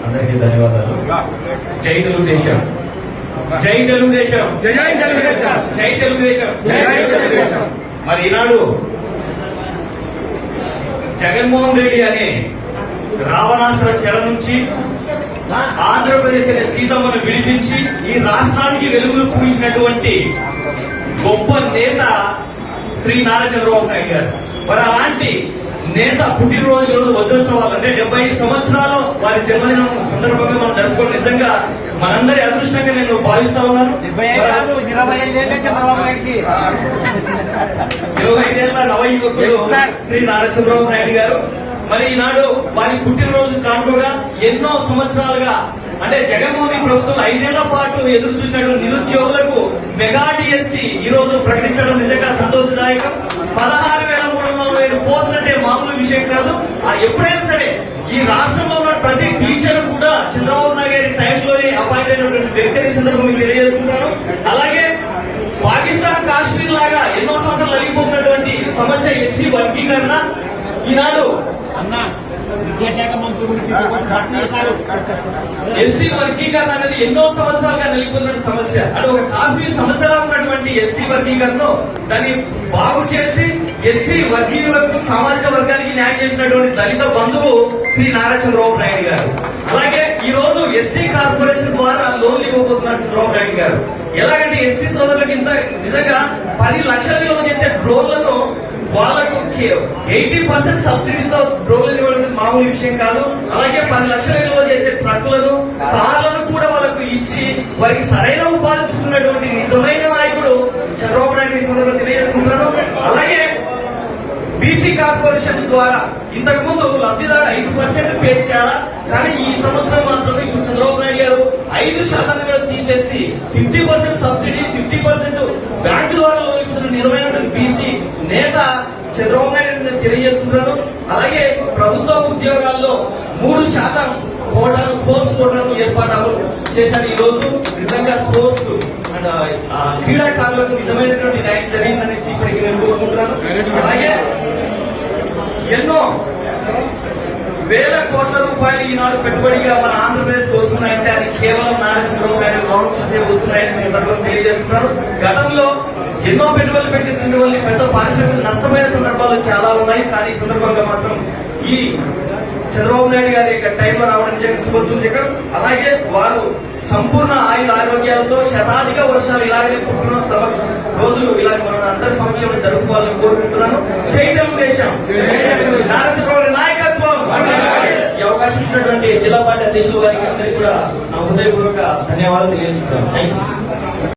అందరికీ ధన్యవాదాలు. జై తెలుగుదేశం, జై తెలుగుదేశం, జై తెలుగుదేశం, జై తెలుగుదేశం, జై తెలుగుదేశం. మరి ఈనాడు జగన్మోహన్ రెడ్డి అనే రావణాసుర చెర నుంచి ఆంధ్రప్రదేశ్ అనే సీతమ్మను విడిపించి ఈ రాష్ట్రానికి వెలుగులు పూయించినటువంటి గొప్ప నేత శ్రీ నారా చంద్రబాబు నాయుడు గారు. మరి అలాంటి నేత పుట్టినరోజు రోజు వజ్రోత్సవాలు అంటే 75 సంవత్సరాలు వారి జన్మదినం సందర్భంగా మనం జరుపుకోవడం నిజంగా మనందరి అదృష్టంగా నేను భావిస్తా ఉన్నాను. 25 ఏళ్ళ చంద్రబాబు నాయుడికి 25 ఏళ్ల నవయువకుడు శ్రీ నారా చంద్రబాబు నాయుడు గారు. మరి ఈనాడు వారి పుట్టినరోజు కానుకగా ఎన్నో సంవత్సరాలుగా అంటే జగన్మోహన్ ప్రభుత్వం 5 ఏళ్ల పాటు ఎదురు చూసినటువంటి నిరుద్యోగులకు మెగా డిఎస్సి ఈ రోజు ప్రకటించడం నిజంగా సంతోషదాయకం. 16,347 పోస్టులు అంటే మామూలు విషయం కాదు. ఎప్పుడైనా సరే ఈ రాష్ట్రంలో ఉన్న ప్రతి టీచర్ కూడా చంద్రబాబు నాయుడు గారి టైంలోనే అపాయింట్ అయినటువంటి వ్యక్తిని సందర్భం తెలియజేసుకుంటాను. అలాగే పాకిస్తాన్ కాశ్మీర్ లాగా ఎన్నో సంవత్సరాలు అలిగిపోతున్నటువంటి సమస్య ఎస్సీ వర్గీకరణ ఈనాడు విద్యాశాఖ మంత్రి ఎస్సీ వర్గీకరణ అనేది ఎన్నో సంవత్సరాలుగా నిలిపోతున్న సమస్య. అంటే ఒక కాశ్మీర్ సమస్యగా ఉన్నటువంటి ఎస్సీ వర్గీకరణను దాన్ని బాగు చేసి ఎస్సీ వర్గీయులకు సామాజిక వర్గానికి న్యాయం చేసినటువంటి దళిత బంధువు శ్రీ నారా చంద్రబాబు నాయుడు గారు. అలాగే ఈ రోజు ఎస్సీ కార్పొరేషన్ ద్వారా లోన్లు ఇవ్వబోతున్నారు చంద్రబాబు నాయుడు గారు. ఎలాగంటే ఎస్సీ సోదరులకు ఇంత నిజంగా 10 లక్షల విలువ చేసే డ్రోన్లను వాళ్లకు 80% సబ్సిడీతో డ్రోన్లు ఇవ్వడం మామూలు విషయం కాదు. అలాగే 10 లక్షల విలువ చేసే ట్రక్కులను కార్లను కూడా వాళ్ళకు ఇచ్చి వారికి సరైన ఉపాధి చూపుతున్నటువంటి నిజమైన నాయకుడు చంద్రబాబు నాయుడు సందర్భంగా తెలియజేసుకుంటున్నాను. అలాగే బీసీ కార్పొరేషన్ ద్వారా ఇంతకు ముందు లబ్ధిదారు 5% పే చేయాలా, కానీ ఈ సంవత్సరం మాత్రమే చంద్రబాబు నాయుడు గారు 5% కూడా తీసేసి 50% సబ్సిడీ 50% బ్యాంకు ద్వారా లోన్ ఇస్తున్న నిజమైనటువంటి బీసీ నేత చంద్రబాబు నాయుడు తెలియజేసుకుంటున్నాను. అలాగే ప్రభుత్వ ఉద్యోగాల్లో 3% కోటాను స్పోర్ట్స్ కోటాను ఏర్పాటు చేశారు. ఈ రోజు నిజంగా స్పోర్ట్స్ అండ్ క్రీడాకారులకు నిజమైనటువంటి న్యాయం జరిగిందనేసి ఇప్పటికి నేను కోరుకుంటున్నాను. అలాగే ఎన్నో వేల కోట్ల రూపాయలు ఈనాడు పెట్టుబడిగా మన ఆంధ్రప్రదేశ్ వస్తున్నాయంటే అది కేవలం నారా చంద్రబాబు నాయుడు గౌరవం చూసే వస్తున్నాయని సందర్భంగా తెలియజేస్తున్నారు. గతంలో ఎన్నో పెట్టుబడులు పెట్టినటువంటి వాళ్ళు పెద్ద పారిశ్రామిక నష్టమైన సందర్భాలు చాలా ఉన్నాయి. కానీ ఈ సందర్భంగా మాత్రం ఈ చంద్రబాబు నాయుడు గారి యొక్క టైంలో రావడం నిజంగా శుభసూచకం. అలాగే వారు సంపూర్ణ ఆయుర ఆరోగ్యాలతో శతాధిక వర్షాలు ఇలాగనే పుట్టిన రోజులు ఇలాంటి మన అందరి సంక్షేమం జరుపుకోవాలని కోరుకుంటున్నాను. జై తెలుగుదేశం, నారా చంద్రబాబు నాయకత్వం. ఈ అవకాశం ఇచ్చినటువంటి జిల్లా పార్టీ అధ్యక్షులు గారికి అందరికీ కూడా నా హృదయపూర్వక ధన్యవాదాలు తెలియజేస్తున్నాను. Thank you.